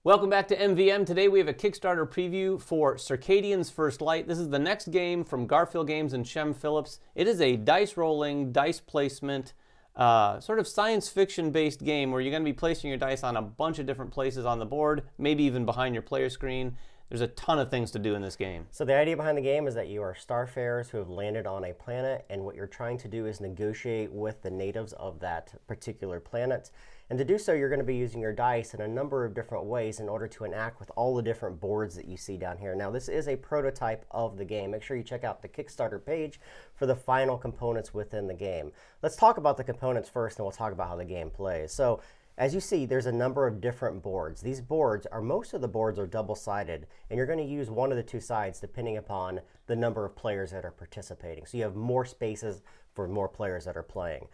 Welcome back to MVM. Today we have a Kickstarter preview for Circadians First Light. This is the next game from Garphill Games and Shem Phillips. It is a dice rolling, dice placement, sort of science fiction based game where you're going to be placing your dice on a bunch of different places on the board, maybe even behind your player screen. There's a ton of things to do in this game. So the idea behind the game is that you are starfarers who have landed on a planet, and what you're trying to do is negotiate with the natives of that particular planet. And to do so, you're going to be using your dice in a number of different ways in order to enact with all the different boards that you see down here. Now, this is a prototype of the game. Make sure you check out the Kickstarter page for the final components within the game. Let's talk about the components first, and we'll talk about how the game plays. So, as you see, there's a number of different boards. These boards most of the boards are double-sided, and you're going to use one of the two sides depending upon the number of players that are participating. So you have more spaces for more players that are playing.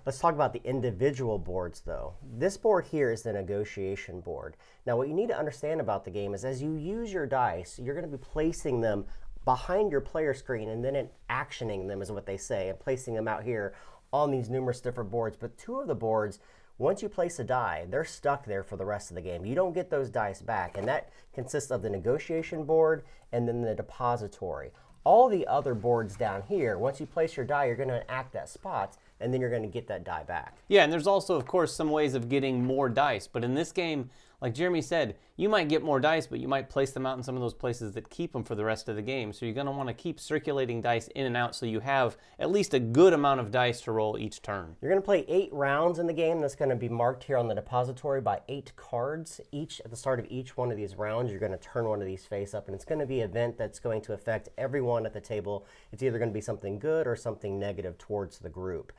Let's talk about the individual boards, though. This board here is the negotiation board. Now, what you need to understand about the game is as you use your dice, you're going to be placing them behind your player screen and then actioning them, is what they say, and placing them out here on these numerous different boards. But two of the boards, once you place a die, they're stuck there for the rest of the game. You don't get those dice back, and that consists of the negotiation board and then the depository. All the other boards down here, once you place your die, you're going to enact that spot, and then you're going to get that die back. Yeah, and there's also, of course, some ways of getting more dice. But in this game, like Jeremy said, you might get more dice, but you might place them out in some of those places that keep them for the rest of the game. So you're going to want to keep circulating dice in and out so you have at least a good amount of dice to roll each turn. You're going to play 8 rounds in the game. That's going to be marked here on the depository by 8 cards. At the start of each one of these rounds, you're going to turn one of these face up, and it's going to be an event that's going to affect everyone at the table. It's either going to be something good or something negative towards the group.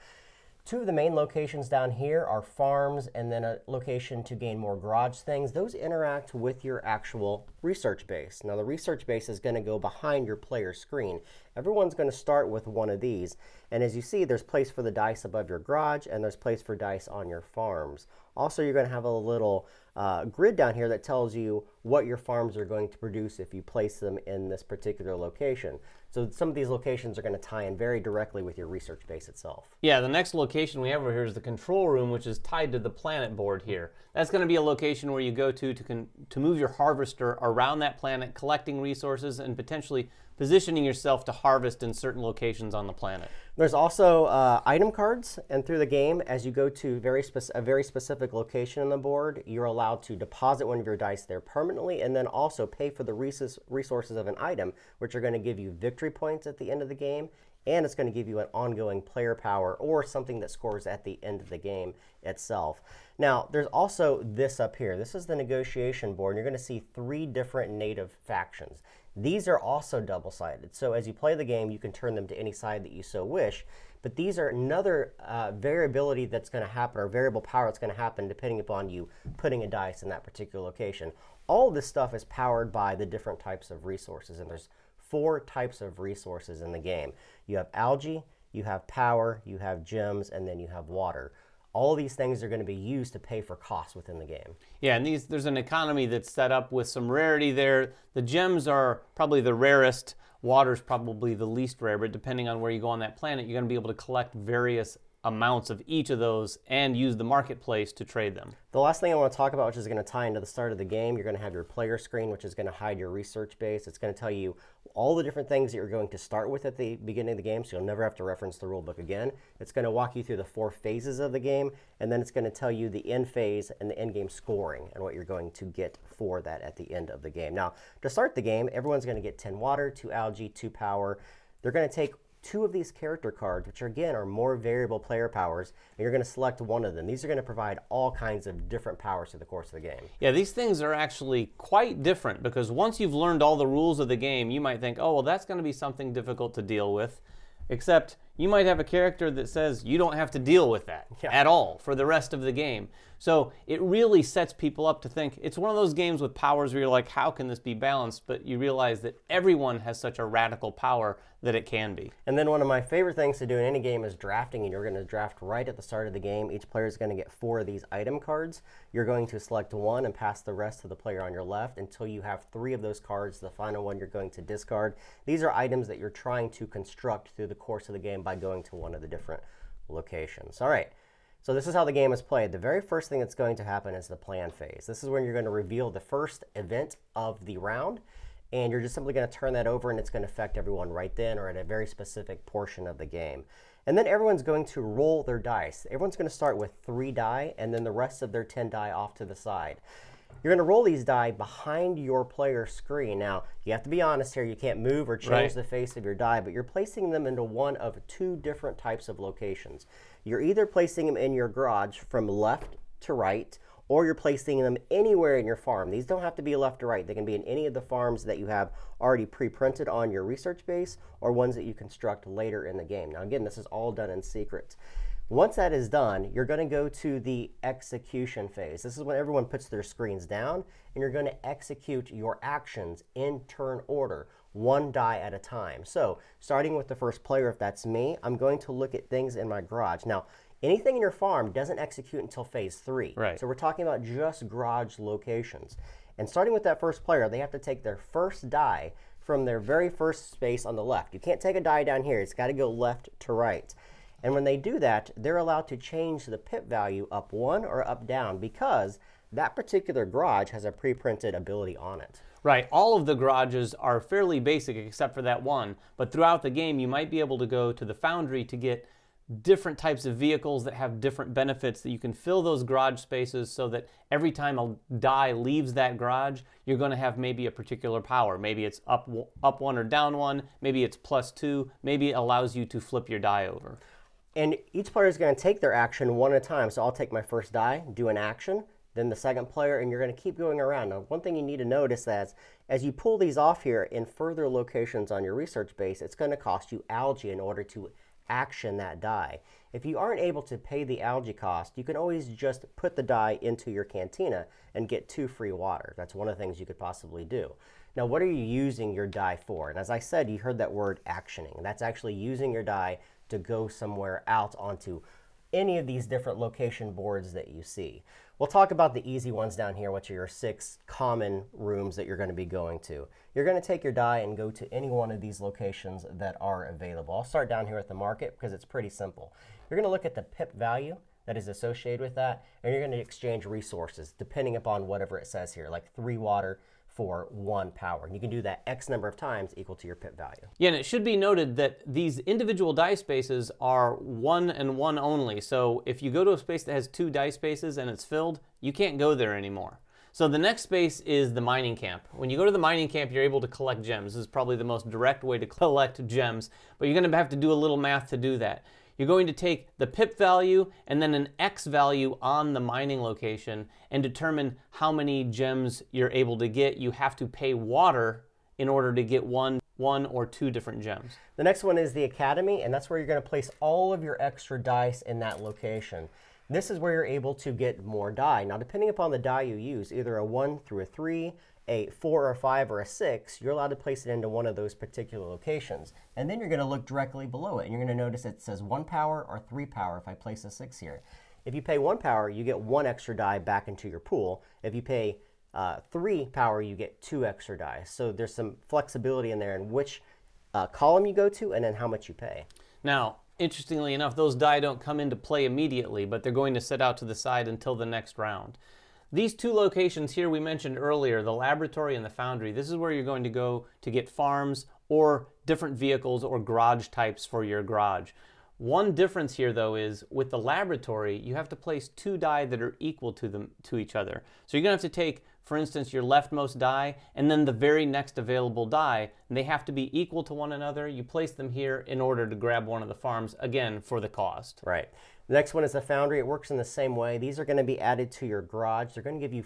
Two of the main locations down here are farms and then a location to gain more garage things. Those interact with your actual research base. Now, the research base is going to go behind your player screen. Everyone's going to start with one of these. And as you see, there's place for the dice above your garage, and there's place for dice on your farms. Also, you're going to have a little grid down here that tells you what your farms are going to produce if you place them in this particular location. So some of these locations are going to tie in very directly with your research base itself. Yeah, the next location we have over here is the control room, which is tied to the planet board here. That's going to be a location where you go to move your harvester around that planet, collecting resources and potentially positioning yourself to harvest in certain locations on the planet. There's also item cards, and through the game, as you go to a very specific location on the board, you're allowed to deposit one of your dice there permanently and then also pay for the resources of an item, which are going to give you victory points at the end of the game, and it's going to give you an ongoing player power or something that scores at the end of the game itself. Now, there's also this up here. This is the negotiation board, and you're going to see 3 different native factions. These are also double-sided, so as you play the game, you can turn them to any side that you so wish, but these are another variability that's going to happen, or variable power that's going to happen depending upon you putting a dice in that particular location. All of this stuff is powered by the different types of resources, and there's 4 types of resources in the game. You have algae, you have power, you have gems, and then you have water. All of these things are going to be used to pay for costs within the game. Yeah, and there's an economy that's set up with some rarity there. The gems are probably the rarest. Water's probably the least rare, but depending on where you go on that planet, you're going to be able to collect various amounts of each of those and use the marketplace to trade them. The last thing I want to talk about, which is going to tie into the start of the game, you're going to have your player screen, which is going to hide your research base. It's going to tell you all the different things that you're going to start with at the beginning of the game, so you'll never have to reference the rule book again. It's going to walk you through the 4 phases of the game, and then it's going to tell you the end phase and the end game scoring and what you're going to get for that at the end of the game. Now, to start the game, everyone's going to get 10 water, 2 algae, 2 power. They're going to take 2 of these character cards, which again are more variable player powers, and you're going to select one of them. These are going to provide all kinds of different powers through the course of the game. Yeah, these things are actually quite different because once you've learned all the rules of the game, you might think, oh, well, that's going to be something difficult to deal with. Except you might have a character that says you don't have to deal with that at all for the rest of the game. So it really sets people up to think. It's one of those games with powers where you're like, how can this be balanced? But you realize that everyone has such a radical power that it can be. And then one of my favorite things to do in any game is drafting, and you're going to draft right at the start of the game. Each player is going to get 4 of these item cards. You're going to select one and pass the rest to the player on your left until you have 3 of those cards. The final one you're going to discard. These are items that you're trying to construct through the course of the game by going to one of the different locations. All right. So this is how the game is played. The very first thing that's going to happen is the plan phase. This is when you're going to reveal the first event of the round, and you're just simply going to turn that over, and it's going to affect everyone right then or at a very specific portion of the game. And then everyone's going to roll their dice. Everyone's going to start with 3 die, and then the rest of their 10 die off to the side. You're going to roll these die behind your player's screen. Now, you have to be honest here. You can't move or change the face of your die, but you're placing them into one of 2 different types of locations. You're either placing them in your garage from left to right, or you're placing them anywhere in your farm. These don't have to be left or right. They can be in any of the farms that you have already pre-printed on your research base or ones that you construct later in the game. Now, again, this is all done in secret. Once that is done, you're going to go to the execution phase. This is when everyone puts their screens down, and you're going to execute your actions in turn order, 1 die at a time. So, starting with the first player, if that's me, I'm going to look at things in my garage. Now, anything in your farm doesn't execute until phase 3. Right. So we're talking about just garage locations. And starting with that first player, they have to take their first die from their very first space on the left. You can't take a die down here. It's got to go left to right. And when they do that, they're allowed to change the pip value up 1 or up down because that particular garage has a pre-printed ability on it. Right. All of the garages are fairly basic except for that one. But throughout the game, you might be able to go to the foundry to get different types of vehicles that have different benefits that you can fill those garage spaces so that every time a die leaves that garage, you're going to have maybe a particular power. Maybe it's up 1 or down 1. Maybe it's +2. Maybe it allows you to flip your die over. And each player is going to take their action one at a time. So I'll take my first die, do an action, then the second player, and you're going to keep going around. Now, one thing you need to notice is as you pull these off here in further locations on your research base, it's going to cost you algae in order to action that die. If you aren't able to pay the algae cost, you can always just put the die into your cantina and get 2 free water. That's one of the things you could possibly do. Now, what are you using your die for? And as I said, you heard that word actioning. That's actually using your die to go somewhere out onto any of these different location boards that you see. We'll talk about the easy ones down here, which are your 6 common rooms that you're going to be going to. You're going to take your die and go to any one of these locations that are available. I'll start down here at the market because it's pretty simple. You're going to look at the pip value that is associated with that, and you're going to exchange resources depending upon whatever it says here, like 3 water for 1 power. And you can do that X number of times equal to your pip value. Yeah, and it should be noted that these individual die spaces are 1 and 1 only. So if you go to a space that has 2 die spaces and it's filled, you can't go there anymore. So the next space is the mining camp. When you go to the mining camp, you're able to collect gems. This is probably the most direct way to collect gems, but you're going to have to do a little math to do that. You're going to take the pip value and then an X value on the mining location and determine how many gems you're able to get. You have to pay water in order to get one or 2 different gems. The next one is the academy, and that's where you're going to place all of your extra dice in that location. This is where you're able to get more die. Now, depending upon the die you use, either a 1 through a 3, a 4 or a 5 or a 6, you're allowed to place it into one of those particular locations. And then you're going to look directly below it, and you're going to notice it says 1 power or 3 power if I place a 6 here. If you pay 1 power, you get 1 extra die back into your pool. If you pay 3 power, you get 2 extra die. So there's some flexibility in there in which column you go to and then how much you pay. Now, interestingly enough, those die don't come into play immediately, but they're going to sit out to the side until the next round. These 2 locations here we mentioned earlier, the laboratory and the foundry, this is where you're going to go to get farms or different vehicles or garage types for your garage. One difference here, though, is with the laboratory, you have to place 2 die that are equal to each other. So you're going to have to take, for instance, your leftmost die and then the very next available die, and they have to be equal to one another. You place them here in order to grab one of the farms, again, for the cost. Right. The next one is the foundry. It works in the same way. These are going to be added to your garage. They're going to give you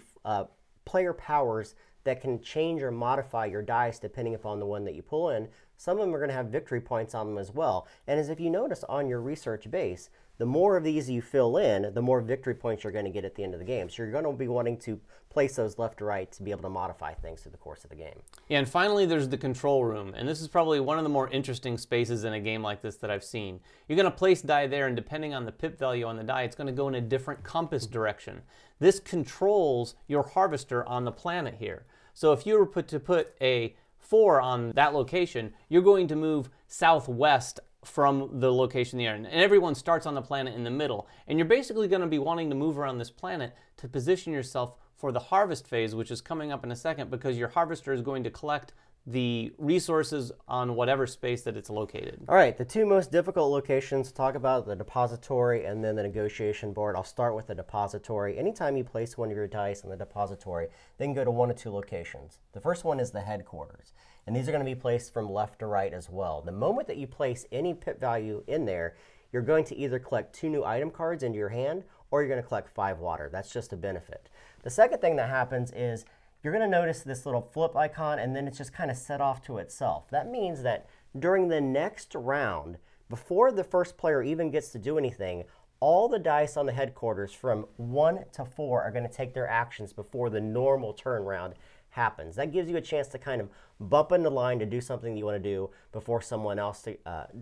player powers that can change or modify your dice depending upon the one that you pull in. Some of them are going to have victory points on them as well. And as if you notice on your research base, the more of these you fill in, the more victory points you're going to get at the end of the game. So you're going to be wanting to place those left to right to be able to modify things through the course of the game. Yeah, and finally there's the control room. And this is probably one of the more interesting spaces in a game like this that I've seen. You're going to place die there, and depending on the pip value on the die, it's going to go in a different compass direction. This controls your harvester on the planet here. So if you were to put a 4 on that location, you're going to move southwest from the location in the air. And everyone starts on the planet in the middle. And you're basically going to be wanting to move around this planet to position yourself for the harvest phase, which is coming up in a second, because your harvester is going to collect the resources on whatever space that it's located. All right, the two most difficult locations to talk about, the depository and then the negotiation board. I'll start with the depository. Anytime you place one of your dice in the depository, they can go to one of two locations. The first one is the headquarters, and these are going to be placed from left to right as well. The moment that you place any pip value in there, you're going to either collect 2 new item cards into your hand, or you're going to collect 5 water. That's just a benefit. The second thing that happens is you're going to notice this little flip icon, and then it's just kind of set off to itself. That means that during the next round, before the first player even gets to do anything, all the dice on the headquarters from 1 to 4 are going to take their actions before the normal turn round happens. That gives you a chance to kind of bump into line to do something that you want to do before someone else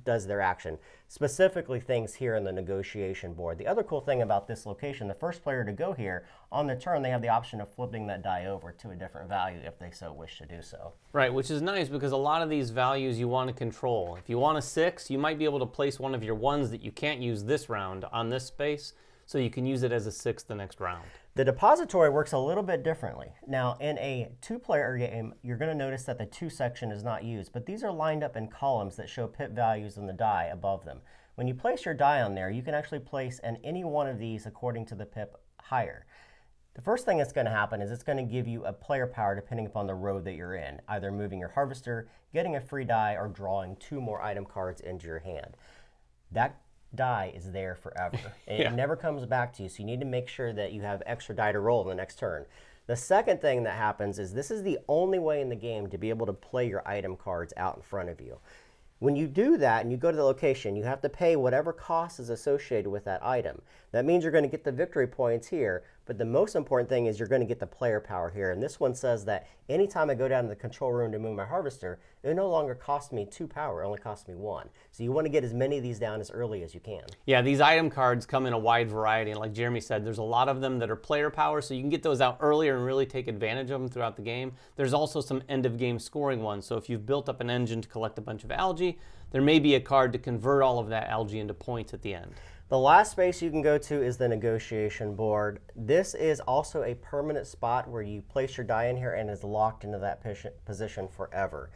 does their action. Specifically things here in the negotiation board. The other cool thing about this location, the first player to go here, on the turn they have the option of flipping that die over to a different value if they so wish to do so. Right, which is nice because a lot of these values you want to control. If you want a 6, you might be able to place one of your 1s that you can't use this round on this space, so you can use it as a 6 the next round. The depository works a little bit differently. Now, in a 2-player game, you're going to notice that the 2 section is not used, but these are lined up in columns that show pip values in the die above them. When you place your die on there, you can actually place in any one of these according to the pip higher. The first thing that's going to happen is it's going to give you a player power depending upon the road that you're in, either moving your harvester, getting a free die, or drawing 2 more item cards into your hand. That die is there forever. And yeah. It never comes back to you, so you need to make sure that you have extra die to roll in the next turn. The second thing that happens is this is the only way in the game to be able to play your item cards out in front of you. When you do that and you go to the location, you have to pay whatever cost is associated with that item. That means you're going to get the victory points here, but the most important thing is you're going to get the player power here. And this one says that anytime I go down to the control room to move my harvester, it no longer costs me 2 power, it only costs me 1. So you want to get as many of these down as early as you can. Yeah, these item cards come in a wide variety, and like Jeremy said, there's a lot of them that are player power, so you can get those out earlier and really take advantage of them throughout the game. There's also some end-of-game scoring ones, so if you've built up an engine to collect a bunch of algae, there may be a card to convert all of that algae into points at the end. The last space you can go to is the negotiation board. This is also a permanent spot where you place your die in here and is locked into that position forever.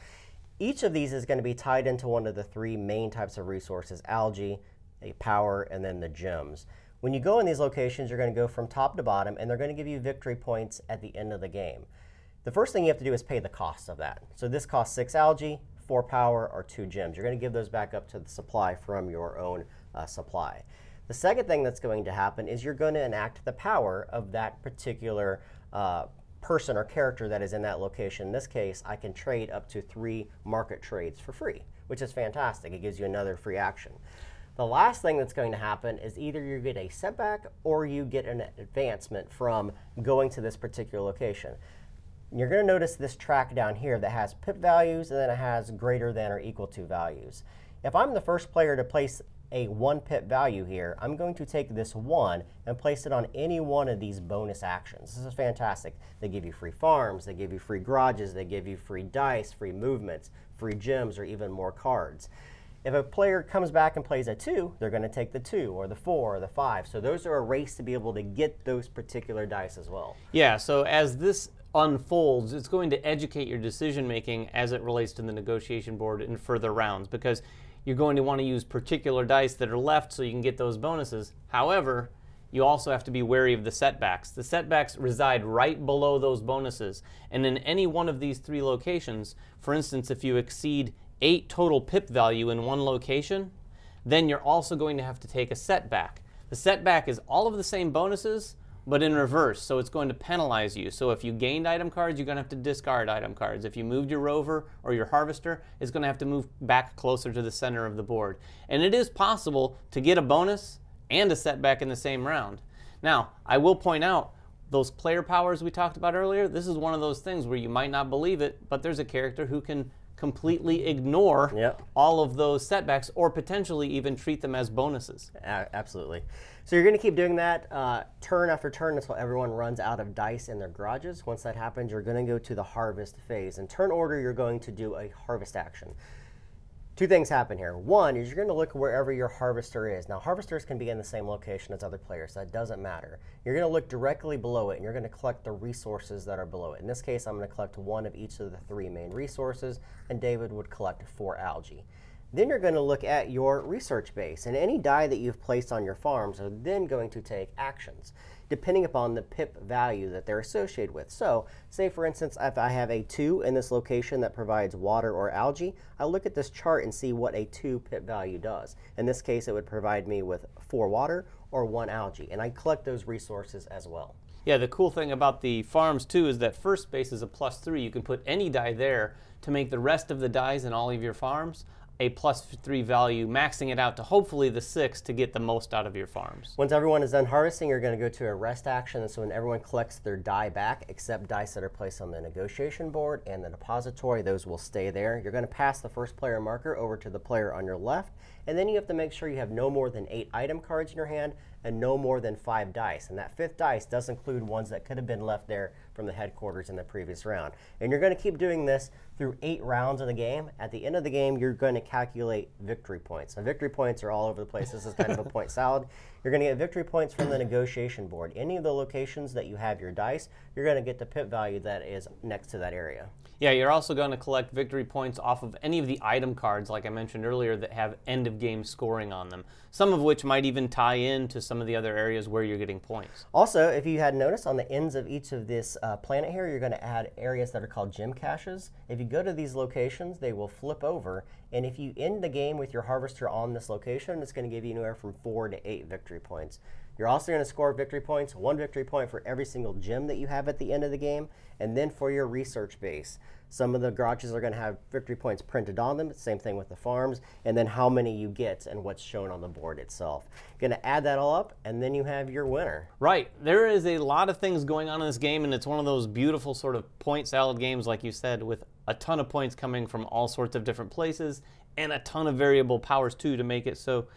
Each of these is going to be tied into one of the 3 main types of resources: algae, a power, and then the gems. When you go in these locations, you're going to go from top to bottom, and they're going to give you victory points at the end of the game. The first thing you have to do is pay the cost of that. So this costs 6 algae, 4 power, or 2 gems. You're going to give those back up to the supply from your own supply. The second thing that's going to happen is you're going to enact the power of that particular person or character that is in that location. In this case, I can trade up to 3 market trades for free, which is fantastic. It gives you another free action. The last thing that's going to happen is either you get a setback or you get an advancement from going to this particular location. You're going to notice this track down here that has pip values, and then it has greater than or equal to values. If I'm the first player to place a 1 pip value here, I'm going to take this 1 and place it on any one of these bonus actions. This is fantastic. They give you free farms, they give you free garages, they give you free dice, free movements, free gems, or even more cards. If a player comes back and plays a 2, they're going to take the 2 or the 4 or the 5. So those are a race to be able to get those particular dice as well. Yeah, so as this unfolds, it's going to educate your decision making as it relates to the negotiation board in further rounds, because you're going to want to use particular dice that are left so you can get those bonuses. However, you also have to be wary of the setbacks. The setbacks reside right below those bonuses, and in any one of these 3 locations, for instance, if you exceed 8 total pip value in one location, then you're also going to have to take a setback. The setback is all of the same bonuses, but in reverse, so it's going to penalize you. So if you gained item cards, you're going to have to discard item cards. If you moved your rover or your harvester, it's going to have to move back closer to the center of the board. And it is possible to get a bonus and a setback in the same round. Now, I will point out, those player powers we talked about earlier, this is one of those things where you might not believe it, but there's a character who can completely ignore all of those setbacks, or potentially even treat them as bonuses. Absolutely. So you're going to keep doing that turn after turn until everyone runs out of dice in their garages. Once that happens, you're going to go to the harvest phase. In turn order, you're going to do a harvest action. Two things happen here. One is you're going to look wherever your harvester is. Now, harvesters can be in the same location as other players. That doesn't matter. You're going to look directly below it, and you're going to collect the resources that are below it. In this case, I'm going to collect one of each of the 3 main resources, and David would collect 4 algae. Then you're going to look at your research base, and any die that you've placed on your farms are then going to take actions, depending upon the pip value that they're associated with. So, say for instance, if I have a 2 in this location that provides water or algae, I look at this chart and see what a 2 pip value does. In this case, it would provide me with 4 water or 1 algae, and I collect those resources as well. Yeah, the cool thing about the farms too is that first base is a +3. You can put any die there to make the rest of the dies in all of your farms a +3 value, maxing it out to hopefully the 6 to get the most out of your farms. Once everyone is done harvesting, you're going to go to a rest action, and so when everyone collects their die back, except dice that are placed on the negotiation board and the depository, those will stay there. You're going to pass the first player marker over to the player on your left, and then you have to make sure you have no more than 8 item cards in your hand and no more than 5 dice. And that 5th dice does include ones that could have been left there from the headquarters in the previous round. And you're going to keep doing this through 8 rounds of the game. At the end of the game, you're going to calculate victory points. Now, victory points are all over the place. This is kind of a point salad. You're going to get victory points from the negotiation board. Any of the locations that you have your dice, you're going to get the pip value that is next to that area. Yeah, you're also going to collect victory points off of any of the item cards, like I mentioned earlier, that have end-of-game scoring on them, some of which might even tie in to some of the other areas where you're getting points. Also, if you had noticed, on the ends of each of this planet here, you're going to add areas that are called gem caches. If you go to these locations, they will flip over, and if you end the game with your harvester on this location, it's going to give you anywhere from 4 to 8 victory points. You're also going to score victory points, 1 victory point for every single gem that you have at the end of the game, and then for your research base. Some of the garages are going to have victory points printed on them, same thing with the farms, and then how many you get and what's shown on the board itself. You're going to add that all up, and then you have your winner. Right. There is a lot of things going on in this game, and it's one of those beautiful sort of point salad games, like you said, with a ton of points coming from all sorts of different places, and a ton of variable powers too to make it so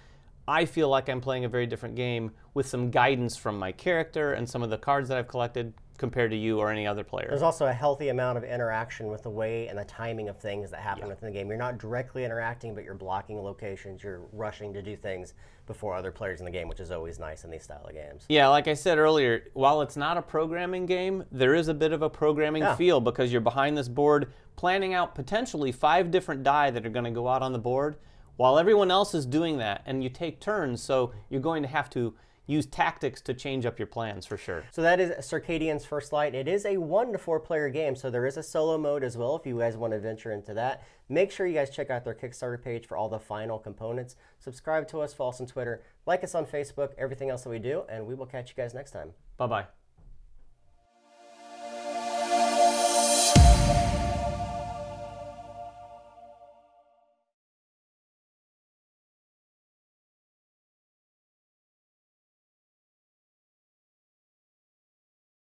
I feel like I'm playing a very different game with some guidance from my character and some of the cards that I've collected compared to you or any other player. There's also a healthy amount of interaction with the way and the timing of things that happen within the game. You're not directly interacting, but you're blocking locations. You're rushing to do things before other players in the game, which is always nice in these style of games. Yeah, like I said earlier, while it's not a programming game, there is a bit of a programming feel because you're behind this board planning out potentially 5 different die that are going to go out on the board while everyone else is doing that, and you take turns, so you're going to have to use tactics to change up your plans for sure. So that is Circadians First Light. It is a 1 to 4 player game, so there is a solo mode as well if you guys want to venture into that. Make sure you guys check out their Kickstarter page for all the final components. Subscribe to us, follow us on Twitter, like us on Facebook, everything else that we do, and we will catch you guys next time. Bye-bye.